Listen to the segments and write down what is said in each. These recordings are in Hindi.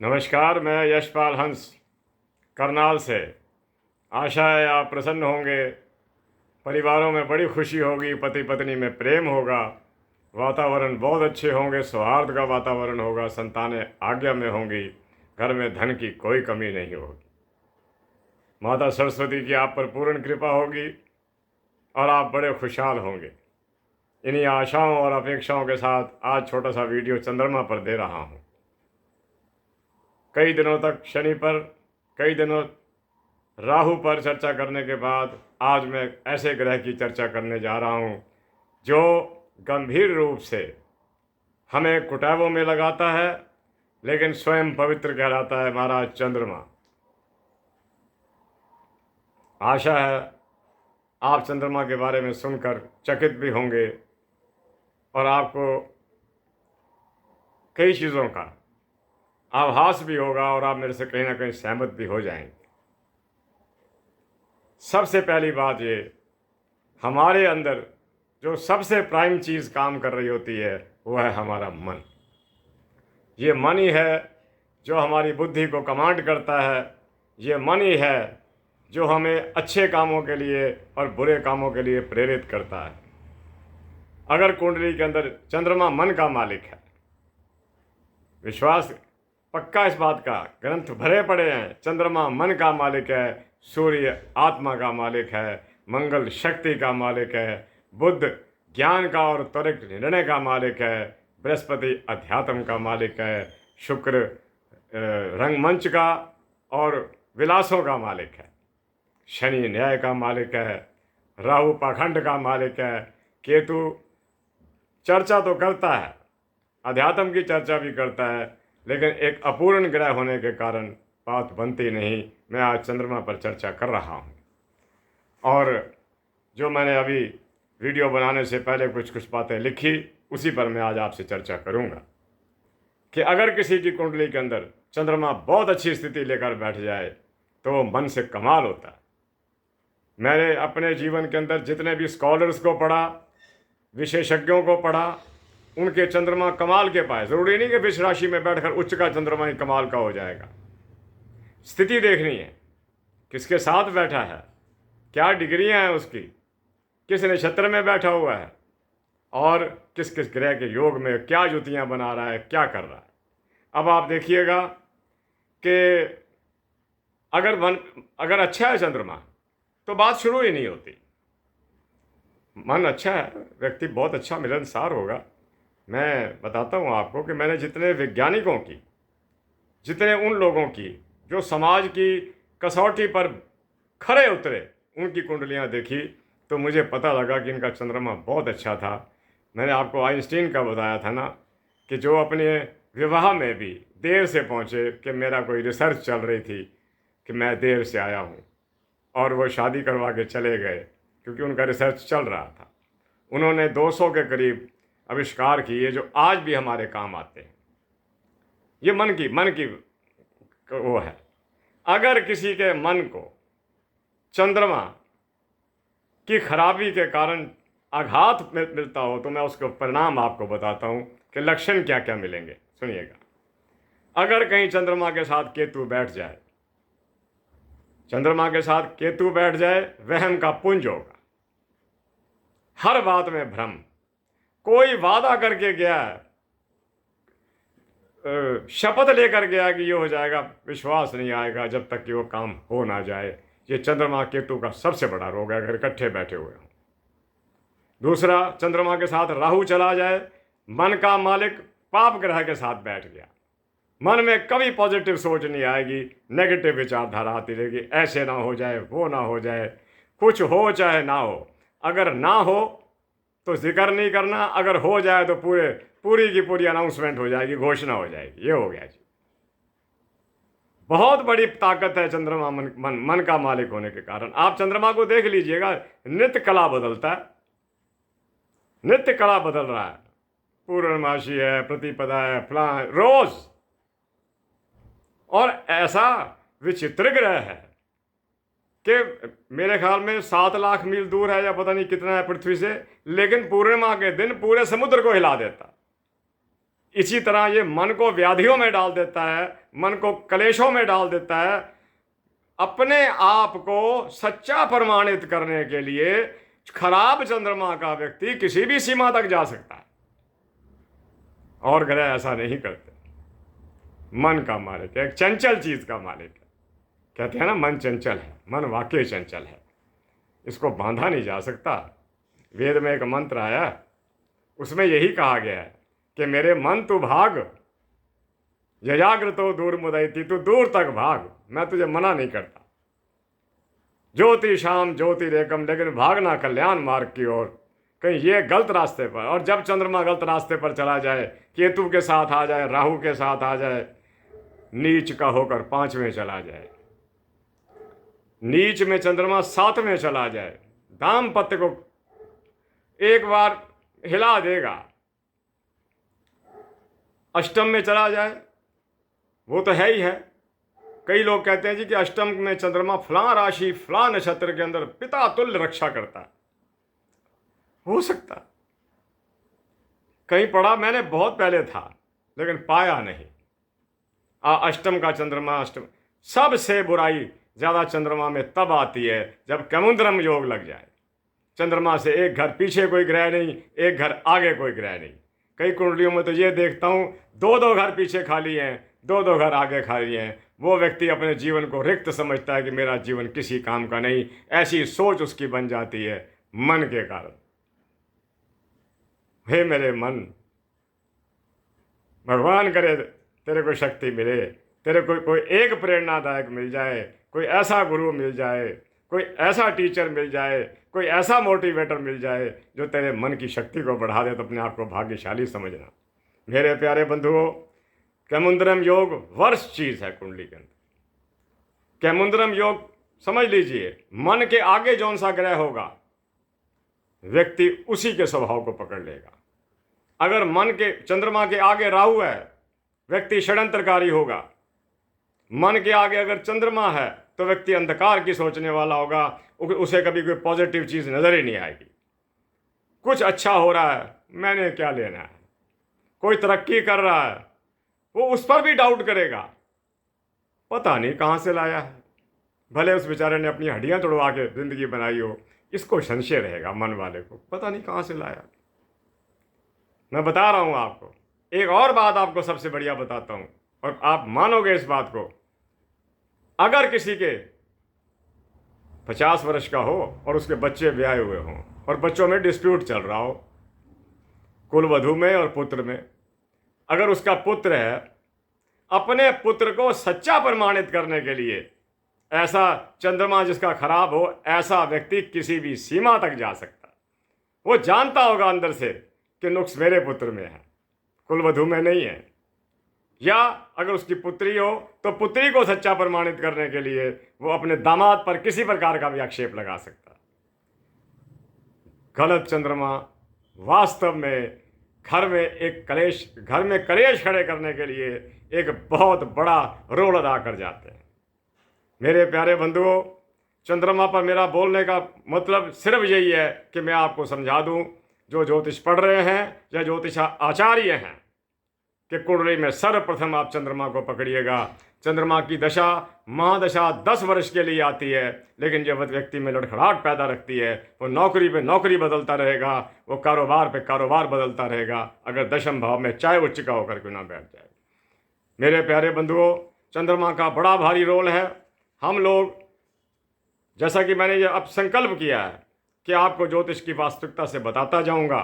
नमस्कार, मैं यशपाल हंस करनाल से। आशा है आप प्रसन्न होंगे, परिवारों में बड़ी खुशी होगी, पति पत्नी में प्रेम होगा, वातावरण बहुत अच्छे होंगे, सौहार्द का वातावरण होगा, संतानें आज्ञा में होंगी, घर में धन की कोई कमी नहीं होगी। माता सरस्वती की आप पर पूर्ण कृपा होगी और आप बड़े खुशहाल होंगे। इन्हीं आशाओं और अपेक्षाओं के साथ आज छोटा सा वीडियो चंद्रमा पर दे रहा हूँ। कई दिनों तक शनि पर, कई दिनों राहु पर चर्चा करने के बाद आज मैं ऐसे ग्रह की चर्चा करने जा रहा हूँ जो गंभीर रूप से हमें कुटैबों में लगाता है, लेकिन स्वयं पवित्र कहलाता है, महाराज चंद्रमा। आशा है आप चंद्रमा के बारे में सुनकर चकित भी होंगे और आपको कई चीज़ों का आभास भी होगा और आप मेरे से कहीं ना कहीं सहमत भी हो जाएंगे। सबसे पहली बात ये, हमारे अंदर जो सबसे प्राइम चीज़ काम कर रही होती है वो है हमारा मन। ये मन ही है जो हमारी बुद्धि को कमांड करता है। ये मन ही है जो हमें अच्छे कामों के लिए और बुरे कामों के लिए प्रेरित करता है। अगर कुंडली के अंदर चंद्रमा मन का मालिक है, विश्वास पक्का इस बात का, ग्रंथ भरे पड़े हैं, चंद्रमा मन का मालिक है, सूर्य आत्मा का मालिक है, मंगल शक्ति का मालिक है, बुध ज्ञान का और त्वरित निर्णय का मालिक है, बृहस्पति अध्यात्म का मालिक है, शुक्र रंगमंच का और विलासों का मालिक है, शनि न्याय का मालिक है, राहु पाखंड का मालिक है, केतु चर्चा तो करता है, अध्यात्म की चर्चा भी करता है, लेकिन एक अपूर्ण ग्रह होने के कारण बात बनती नहीं। मैं आज चंद्रमा पर चर्चा कर रहा हूँ और जो मैंने अभी वीडियो बनाने से पहले कुछ बातें लिखी, उसी पर मैं आज आपसे चर्चा करूँगा कि अगर किसी की कुंडली के अंदर चंद्रमा बहुत अच्छी स्थिति लेकर बैठ जाए तो वो मन से कमाल होता है। मैंने अपने जीवन के अंदर जितने भी स्कॉलर्स को पढ़ा, विशेषज्ञों को पढ़ा, उनके चंद्रमा कमाल के पाए। ज़रूरी नहीं कि विष राशि में बैठकर उच्च का चंद्रमा ही कमाल का हो जाएगा। स्थिति देखनी है, किसके साथ बैठा है, क्या डिग्रियां हैं उसकी, किस नक्षत्र में बैठा हुआ है और किस किस ग्रह के योग में क्या युतियां बना रहा है, क्या कर रहा है। अब आप देखिएगा कि अगर अच्छा है चंद्रमा तो बात शुरू ही नहीं होती। मन अच्छा है, व्यक्ति बहुत अच्छा मिलनसार होगा। मैं बताता हूँ आपको कि मैंने जितने वैज्ञानिकों की, जितने उन लोगों की जो समाज की कसौटी पर खरे उतरे, उनकी कुंडलियाँ देखी तो मुझे पता लगा कि इनका चंद्रमा बहुत अच्छा था। मैंने आपको आइंस्टीन का बताया था ना कि जो अपने विवाह में भी देर से पहुँचे, कि मेरा कोई रिसर्च चल रही थी कि मैं देर से आया हूँ, और वो शादी करवा के चले गए क्योंकि उनका रिसर्च चल रहा था। उन्होंने 200 के करीब आविष्कार किए जो आज भी हमारे काम आते हैं। ये मन की वो है। अगर किसी के मन को चंद्रमा की खराबी के कारण आघात मिलता हो तो मैं उसके परिणाम आपको बताता हूँ कि लक्षण क्या क्या मिलेंगे। सुनिएगा। अगर कहीं चंद्रमा के साथ केतु बैठ जाए, चंद्रमा के साथ केतु बैठ जाए, वहम का पुंज होगा, हर बात में भ्रम। कोई वादा करके गया, शपथ लेकर गया कि ये हो जाएगा, विश्वास नहीं आएगा जब तक कि वो काम हो ना जाए। ये चंद्रमा केतु का सबसे बड़ा रोग है अगर इकट्ठे बैठे हुए हों। दूसरा, चंद्रमा के साथ राहु चला जाए, मन का मालिक पाप ग्रह के साथ बैठ गया, मन में कभी पॉजिटिव सोच नहीं आएगी, नेगेटिव विचारधारा आती रहेगी, ऐसे ना हो जाए, वो ना हो जाए, कुछ हो चाहे ना हो। अगर ना हो तो जिक्र नहीं करना, अगर हो जाए तो पूरी की पूरी अनाउंसमेंट हो जाएगी, घोषणा हो जाएगी। ये हो गया जी। बहुत बड़ी ताकत है चंद्रमा मन का मालिक होने के कारण। आप चंद्रमा को देख लीजिएगा, नित्य कला बदलता है, नित्य कला बदल रहा है। पूर्णमासी है, प्रतिपदा है, फलां रोज। और ऐसा विचित्र ग्रह है कि मेरे ख्याल में 7 लाख मील दूर है या पता नहीं कितना है पृथ्वी से, लेकिन पूर्णिमा के दिन पूरे समुद्र को हिला देता। इसी तरह ये मन को व्याधियों में डाल देता है, मन को कलेशों में डाल देता है। अपने आप को सच्चा प्रमाणित करने के लिए खराब चंद्रमा का व्यक्ति किसी भी सीमा तक जा सकता है, और ग्रह ऐसा नहीं करते। मन का मालिक है, एक चंचल चीज का मालिक है। कहते हैं ना, मन चंचल है, मन वाकई चंचल है, इसको बांधा नहीं जा सकता। वेद में एक मंत्र आया, उसमें यही कहा गया है कि मेरे मन तू भाग, यजाग्रतो दूर मुदयति, तू दूर तक भाग, मैं तुझे मना नहीं करता। ज्योति शाम ज्योति रेकम, लेकिन भागना कल्याण मार्ग की ओर, कहीं ये गलत रास्ते पर। और जब चंद्रमा गलत रास्ते पर चला जाए, केतु के साथ आ जाए, राहु के साथ आ जाए, नीच का होकर 5वें चला जाए, नीच में चंद्रमा 7वें चला जाए, दाम्पत्य को एक बार हिला देगा। अष्टम में चला जाए, वो तो है ही है। कई लोग कहते हैं जी कि अष्टम में चंद्रमा फलां राशि फलां नक्षत्र के अंदर पिता तुल्य रक्षा करता है। हो सकता, कहीं पढ़ा मैंने, बहुत पहले था, लेकिन पाया नहीं। अष्टम का चंद्रमा, अष्टम सबसे बुराई ज्यादा चंद्रमा में तब आती है जब केमुंद्रम योग लग जाए। चंद्रमा से एक घर पीछे कोई ग्रह नहीं, एक घर आगे कोई ग्रह नहीं। कई कुंडलियों में तो ये देखता हूँ, 2-2 घर पीछे खाली हैं, 2-2 घर आगे खाली हैं। वो व्यक्ति अपने जीवन को रिक्त समझता है कि मेरा जीवन किसी काम का नहीं, ऐसी सोच उसकी बन जाती है मन के कारण। हे मेरे मन, भगवान करे तेरे को शक्ति मिले, तेरे को कोई एक प्रेरणादायक मिल जाए, कोई ऐसा गुरु मिल जाए, कोई ऐसा टीचर मिल जाए, कोई ऐसा मोटिवेटर मिल जाए जो तेरे मन की शक्ति को बढ़ा दे, तो अपने आप को भाग्यशाली समझना। मेरे प्यारे बंधुओं, केमुंद्रम योग वर्ष चीज है कुंडली के अंदर। केमुंद्रम योग समझ लीजिए, मन के आगे जौन सा ग्रह होगा व्यक्ति उसी के स्वभाव को पकड़ लेगा। अगर मन के चंद्रमा के आगे राहु है, व्यक्ति षड्यंत्रकारी होगा। मन के आगे अगर चंद्रमा है तो व्यक्ति अंधकार की सोचने वाला होगा, उसे कभी कोई पॉजिटिव चीज नजर ही नहीं आएगी। कुछ अच्छा हो रहा है, मैंने क्या लेना है, कोई तरक्की कर रहा है, वो उस पर भी डाउट करेगा, पता नहीं कहाँ से लाया है, भले उस बेचारे ने अपनी हड्डियां तोड़वा के जिंदगी बनाई हो, इसको संशय रहेगा मन वाले को, पता नहीं कहाँ से लाया। मैं बता रहा हूं आपको एक और बात, आपको सबसे बढ़िया बताता हूं, और आप मानोगे इस बात को। अगर किसी के 50 वर्ष का हो और उसके बच्चे ब्याहे हुए हों और बच्चों में डिस्प्यूट चल रहा हो, कुल वधू में और पुत्र में, अगर उसका पुत्र है, अपने पुत्र को सच्चा प्रमाणित करने के लिए ऐसा चंद्रमा जिसका खराब हो, ऐसा व्यक्ति किसी भी सीमा तक जा सकता है। वो जानता होगा अंदर से कि नुक्स मेरे पुत्र में है, कुलवधू में नहीं है। या अगर उसकी पुत्री हो तो पुत्री को सच्चा प्रमाणित करने के लिए वो अपने दामाद पर किसी प्रकार का भी आक्षेप लगा सकता है। गलत चंद्रमा वास्तव में घर में कलेश खड़े करने के लिए एक बहुत बड़ा रोल अदा कर जाते हैं। मेरे प्यारे बंधुओं, चंद्रमा पर मेरा बोलने का मतलब सिर्फ यही है कि मैं आपको समझा दूं, जो ज्योतिष पढ़ रहे हैं या ज्योतिष आचार्य हैं, कि कुंडली में सर्वप्रथम आप चंद्रमा को पकड़िएगा। चंद्रमा की दशा महादशा 10 वर्ष के लिए आती है, लेकिन जब व्यक्ति में लड़खड़ाहट पैदा रखती है, वो नौकरी पे नौकरी बदलता रहेगा, वो कारोबार पे कारोबार बदलता रहेगा, अगर दशम भाव में चाहे उच्च का होकर क्यों ना बैठ जाए। मेरे प्यारे बंधुओं, चंद्रमा का बड़ा भारी रोल है। हम लोग, जैसा कि मैंने ये अब संकल्प किया है कि आपको ज्योतिष की वास्तविकता से बताता जाऊंगा,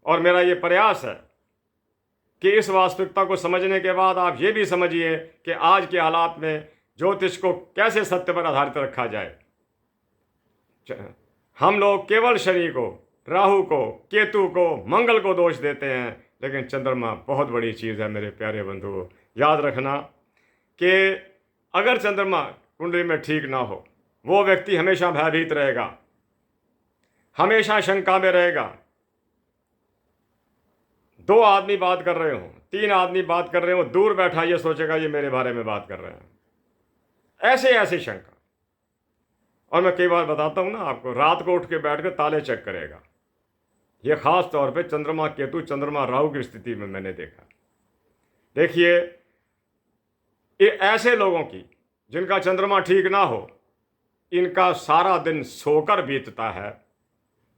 और मेरा ये प्रयास है कि इस वास्तविकता को समझने के बाद आप ये भी समझिए कि आज के हालात में ज्योतिष को कैसे सत्य पर आधारित रखा जाए। हम लोग केवल शनि को, राहु को, केतु को, मंगल को दोष देते हैं, लेकिन चंद्रमा बहुत बड़ी चीज़ है। मेरे प्यारे बंधुओं, याद रखना कि अगर चंद्रमा कुंडली में ठीक ना हो, वो व्यक्ति हमेशा भयभीत रहेगा, हमेशा शंका में रहेगा। 2 आदमी बात कर रहे हो, 3 आदमी बात कर रहे हो, दूर बैठा ये सोचेगा ये मेरे बारे में बात कर रहे हैं, ऐसे ऐसे शंका। और मैं कई बार बताता हूं ना आपको, रात को उठ के बैठ कर ताले चेक करेगा। ये खास तौर पे चंद्रमा केतु, चंद्रमा राहु की स्थिति में मैंने देखा। देखिए, ये ऐसे लोगों की जिनका चंद्रमा ठीक ना हो, इनका सारा दिन सोकर बीतता है,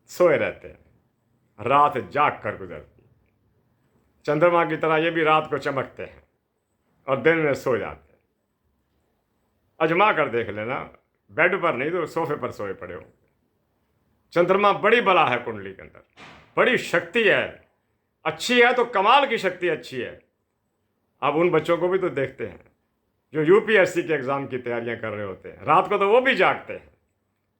सोए रहते हैं, रात जाग कर गुजरती। चंद्रमा की तरह ये भी रात को चमकते हैं और दिन में सो जाते हैं। अजमा कर देख लेना, बेड पर नहीं तो सोफे पर सोए पड़े हो। चंद्रमा बड़ी बला है कुंडली के अंदर, बड़ी शक्ति है, अच्छी है तो कमाल की शक्ति अच्छी है। आप उन बच्चों को भी तो देखते हैं जो यूपीएससी के एग्ज़ाम की तैयारियां कर रहे होते हैं, रात को तो वो भी जागते हैं,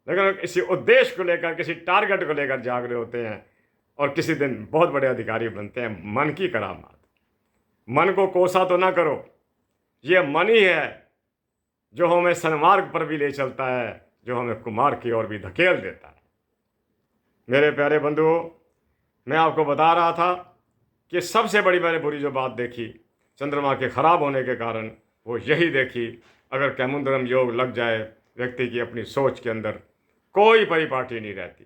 लेकिन किसी उद्देश्य को लेकर, किसी टारगेट को लेकर जाग रहे होते हैं और किसी दिन बहुत बड़े अधिकारी बनते हैं। मन की करामात। मन को कोसा तो ना करो, ये मन ही है जो हमें सन्मार्ग पर भी ले चलता है, जो हमें कुमार्ग की ओर भी धकेल देता है। मेरे प्यारे बंधुओं, मैं आपको बता रहा था कि सबसे बड़ी मैंने बुरी जो बात देखी चंद्रमा के खराब होने के कारण, वो यही देखी, अगर कैमुंडरम योग लग जाए व्यक्ति की अपनी सोच के अंदर कोई परिपाटी नहीं रहती।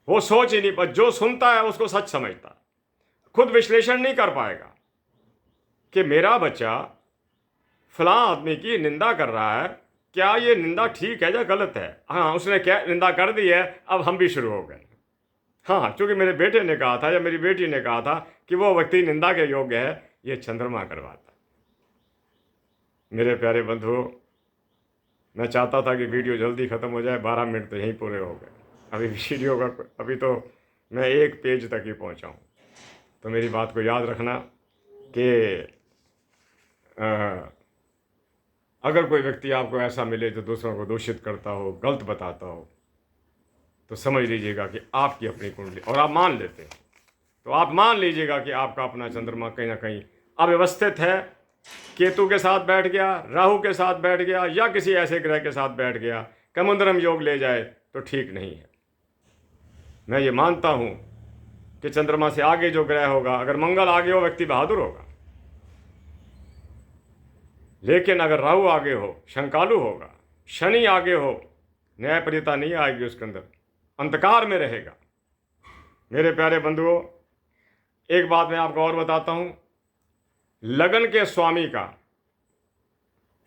वो सोच ही नहीं, पर जो सुनता है उसको सच समझता है, खुद विश्लेषण नहीं कर पाएगा कि मेरा बच्चा फलां आदमी की निंदा कर रहा है, क्या ये निंदा ठीक है या गलत है। हाँ, उसने क्या निंदा कर दी है, अब हम भी शुरू हो गए। हाँ, चूंकि मेरे बेटे ने कहा था या मेरी बेटी ने कहा था कि वो व्यक्ति निंदा के योग्य है, ये चंद्रमा करवाता। मेरे प्यारे बंधुओं, मैं चाहता था कि वीडियो जल्दी ख़त्म हो जाए, 12 मिनट तो यहीं पूरे हो गए। अभी वीडियो का अभी तो मैं 1 पेज तक ही पहुंचा हूं। तो मेरी बात को याद रखना कि अगर कोई व्यक्ति आपको ऐसा मिले जो दूसरों को दूषित करता हो, गलत बताता हो, तो समझ लीजिएगा कि आपकी अपनी कुंडली, और आप मान लेते हैं तो आप मान लीजिएगा कि आपका अपना चंद्रमा कहीं ना कहीं अव्यवस्थित है, केतु के साथ बैठ गया, राहु के साथ बैठ गया, या किसी ऐसे ग्रह के साथ बैठ गया, कैमुंडरम योग ले जाए तो ठीक नहीं है। मैं ये मानता हूं कि चंद्रमा से आगे जो ग्रह होगा, अगर मंगल आगे हो व्यक्ति बहादुर होगा, लेकिन अगर राहु आगे हो शंकालु होगा, शनि आगे हो न्यायप्रियता नहीं आएगी उसके अंदर, अंधकार में रहेगा। मेरे प्यारे बंधुओं, एक बात मैं आपको और बताता हूं, लगन के स्वामी का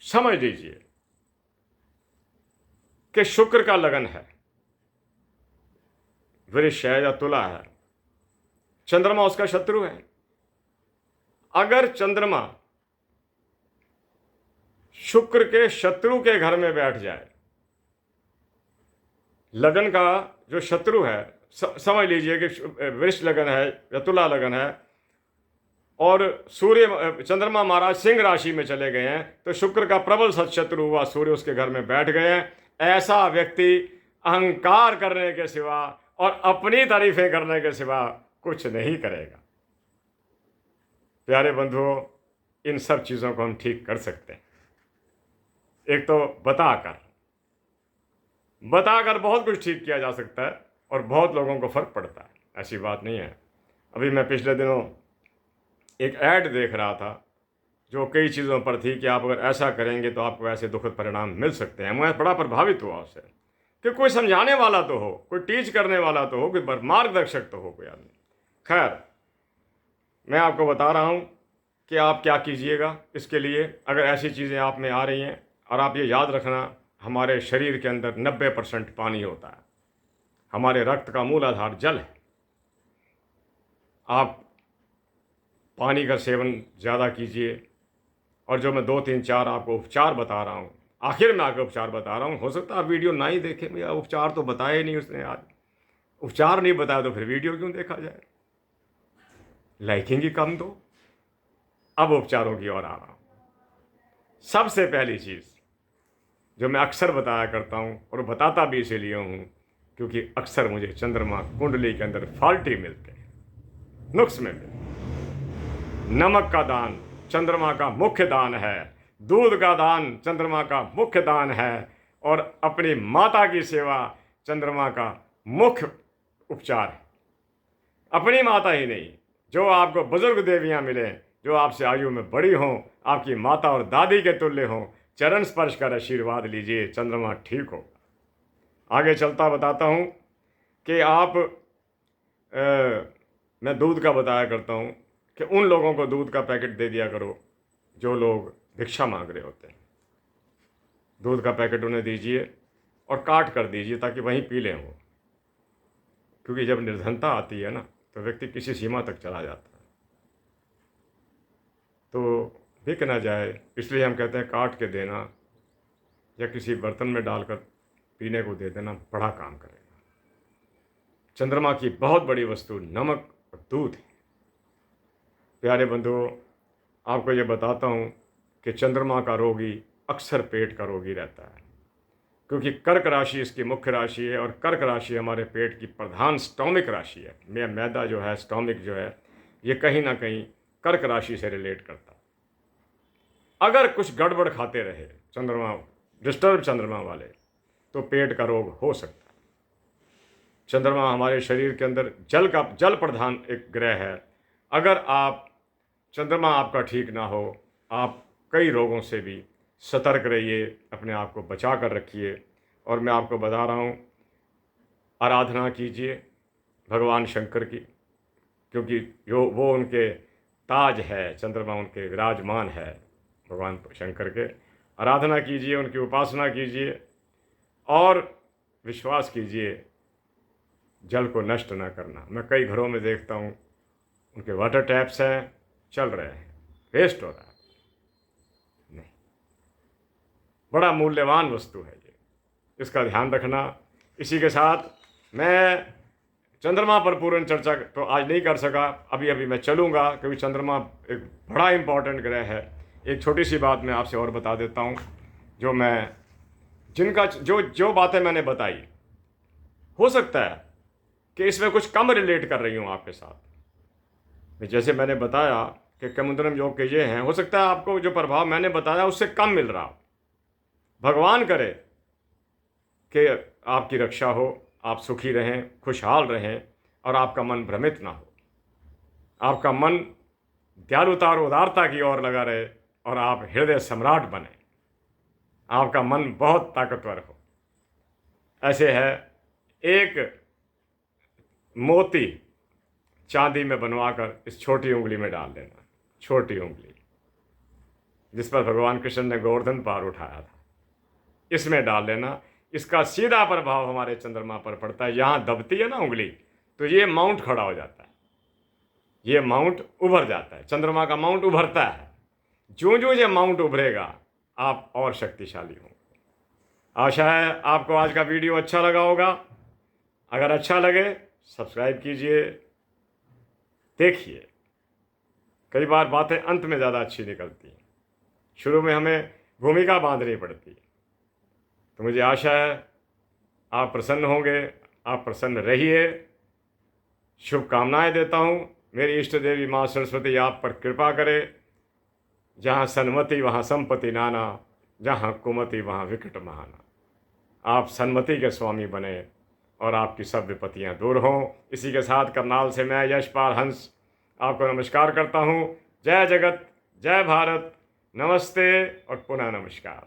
समझ लीजिए कि शुक्र का लगन है, वृष है या तुला है, चंद्रमा उसका शत्रु है। अगर चंद्रमा शुक्र के शत्रु के घर में बैठ जाए, लगन का जो शत्रु है, समझ लीजिए कि वृष लगन है या तुला लगन है, और सूर्य चंद्रमा महाराज सिंह राशि में चले गए हैं, तो शुक्र का प्रबल सत्शत्रु हुआ सूर्य उसके घर में बैठ गए हैं। ऐसा व्यक्ति अहंकार करने के सिवा और अपनी तारीफें करने के सिवा कुछ नहीं करेगा। प्यारे बंधुओं, इन सब चीज़ों को हम ठीक कर सकते हैं। एक तो बताकर बहुत कुछ ठीक किया जा सकता है और बहुत लोगों को फर्क पड़ता है, ऐसी बात नहीं है। अभी मैं पिछले दिनों एक ऐड देख रहा था जो कई चीज़ों पर थी कि आप अगर ऐसा करेंगे तो आपको ऐसे दुखद परिणाम मिल सकते हैं। मैं बड़ा प्रभावित हुआ उससे कि कोई समझाने वाला तो हो, कोई टीच करने वाला तो हो, कोई मार्गदर्शक तो हो कोई आदमी। खैर, मैं आपको बता रहा हूँ कि आप क्या कीजिएगा इसके लिए, अगर ऐसी चीज़ें आप में आ रही हैं। और आप ये याद रखना, हमारे शरीर के अंदर 90% पानी होता है, हमारे रक्त का मूल आधार जल है। आप पानी का सेवन ज़्यादा कीजिए, और जो मैं 2 3 4 आपको उपचार बता रहा हूँ, आखिर में आके उपचार बता रहा हूँ, हो सकता है आप वीडियो ना ही देखें, भैया उपचार तो बताया ही नहीं उसने, आज उपचार नहीं बताया तो फिर वीडियो क्यों देखा जाए, लाइकिंग ही कम दो। अब उपचारों की ओर आ रहा हूँ। सबसे पहली चीज़ जो मैं अक्सर बताया करता हूँ, और बताता भी इसीलिए हूँ क्योंकि अक्सर मुझे चंद्रमा कुंडली के अंदर फॉल्टी मिलते हैं, नुक्स में मिलते। नमक का दान चंद्रमा का मुख्य दान है, दूध का दान चंद्रमा का मुख्य दान है, और अपनी माता की सेवा चंद्रमा का मुख्य उपचार है। अपनी माता ही नहीं, जो आपको बुजुर्ग देवियां मिलें, जो आपसे आयु में बड़ी हों, आपकी माता और दादी के तुल्य हों, चरण स्पर्श कर आशीर्वाद लीजिए, चंद्रमा ठीक होगा। आगे चलता बताता हूँ कि आप मैं दूध का बताया करता हूँ कि उन लोगों को दूध का पैकेट दे दिया करो जो लोग भिक्षा मांग रहे होते हैं। दूध का पैकेट उन्हें दीजिए और काट कर दीजिए ताकि वहीं पी लें वो, क्योंकि जब निर्धनता आती है ना तो व्यक्ति किसी सीमा तक चला जाता है, तो बिक ना जाए, इसलिए हम कहते हैं काट के देना या किसी बर्तन में डालकर पीने को दे देना बड़ा काम करेगा। चंद्रमा की बहुत बड़ी वस्तु नमक और दूध है। प्यारे बंधुओं, आपको ये बताता हूँ कि चंद्रमा का रोगी अक्सर पेट का रोगी रहता है, क्योंकि कर्क राशि इसकी मुख्य राशि है और कर्क राशि हमारे पेट की प्रधान स्टोमिक राशि है। मैदा जो है, स्टोमिक जो है, ये कहीं ना कहीं कर्क राशि से रिलेट करता है। अगर कुछ गड़बड़ खाते रहे चंद्रमा, डिस्टर्ब चंद्रमा वाले, तो पेट का रोग हो सकता है। चंद्रमा हमारे शरीर के अंदर जल प्रधान एक ग्रह है। अगर चंद्रमा आपका ठीक ना हो, आप कई रोगों से भी सतर्क रहिए, अपने आप को बचा कर रखिए। और मैं आपको बता रहा हूँ, आराधना कीजिए भगवान शंकर की, क्योंकि वो उनके ताज है, चंद्रमा उनके विराजमान है, भगवान शंकर के। आराधना कीजिए, उनकी उपासना कीजिए और विश्वास कीजिए जल को नष्ट ना करना। मैं कई घरों में देखता हूँ उनके वाटर टैप्स हैं, चल रहे हैं, वेस्ट हो रहा है। नहीं, बड़ा मूल्यवान वस्तु है ये, इसका ध्यान रखना। इसी के साथ मैं चंद्रमा पर पूर्ण चर्चा तो आज नहीं कर सका, अभी अभी मैं चलूँगा, क्योंकि चंद्रमा एक बड़ा इम्पॉर्टेंट ग्रह है। एक छोटी सी बात मैं आपसे और बता देता हूँ, जो बातें मैंने बताई, हो सकता है कि इसमें कुछ कम रिलेट कर रही हूँ आपके साथ। जैसे मैंने बताया कि कमुंद्रम योग के ये हैं, हो सकता है आपको जो प्रभाव मैंने बताया उससे कम मिल रहा हो। भगवान करे कि आपकी रक्षा हो, आप सुखी रहें, खुशहाल रहें और आपका मन भ्रमित ना हो, आपका मन दयालुता और उदारता की ओर लगा रहे और आप हृदय सम्राट बने, आपका मन बहुत ताकतवर हो। ऐसे है, एक मोती चांदी में बनवाकर इस छोटी उंगली में डाल देना, छोटी उंगली जिस पर भगवान कृष्ण ने गोवर्धन पार उठाया था, इसमें डाल लेना। इसका सीधा प्रभाव हमारे चंद्रमा पर पड़ता है। यहाँ दबती है ना उंगली, तो ये माउंट खड़ा हो जाता है, ये माउंट उभर जाता है, चंद्रमा का माउंट उभरता है। जो जो ये माउंट उभरेगा आप और शक्तिशाली होंगे। आशा है आपको आज का वीडियो अच्छा लगा होगा। अगर अच्छा लगे सब्सक्राइब कीजिए, देखिए। कई बार बातें अंत में ज़्यादा अच्छी निकलती हैं, शुरू में हमें भूमिका बांधनी पड़ती है। तो मुझे आशा है आप प्रसन्न होंगे, आप प्रसन्न रहिए। शुभकामनाएं देता हूँ। मेरी इष्ट देवी माँ सरस्वती आप पर कृपा करे। जहाँ सन्मति वहाँ संपत्ति नाना, जहाँ कुमति वहाँ विकट महाना। आप सन्मति के स्वामी बने और आपकी सब विपत्तियाँ दूर हों। इसी के साथ करनाल से मैं यशपाल हंस आपको नमस्कार करता हूँ। जय जगत, जय भारत, नमस्ते और पुनः नमस्कार।